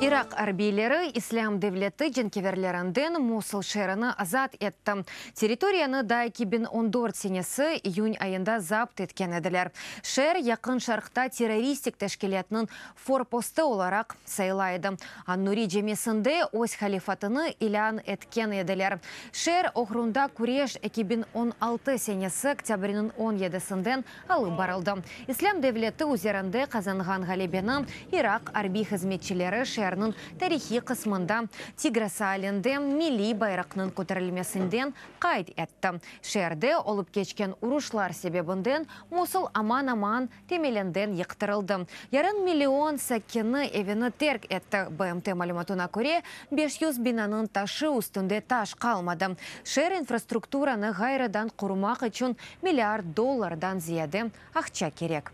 Ирак арбейлері Ислам девлеті женкеверлерінден Мусул шеріні азат етті. Территорияны да 2014 сенесі июнь айында запт еткен еділер. Шер якын шарқта террористик тәшкелетінің форпосты оларақ сайлайды. Аннури жемесінде ось халифатыны илян еткен еділер. Шер охрунда күреш 2016 сенесі октябрінің 17-сінден алып барылды. Ислам девлеті үзерінде қазанған ғалебені Ирак арби хизметчилері шерінің тарихи қысмында Тиграса алінде милли байрақның көтерілмесінден қайд етті. Шерде олып кечкен ұрушлар себебінден Мусул аман-аман темеленден ектірілді. Ярын миллион сәккені евіні терк етті. БМТ малюматына көре 500 бинаның ташы үстінде таш қалмады. Шер инфраструктураны ғайрадан құрмақ үшін $1 миллиард зияде ақча керек.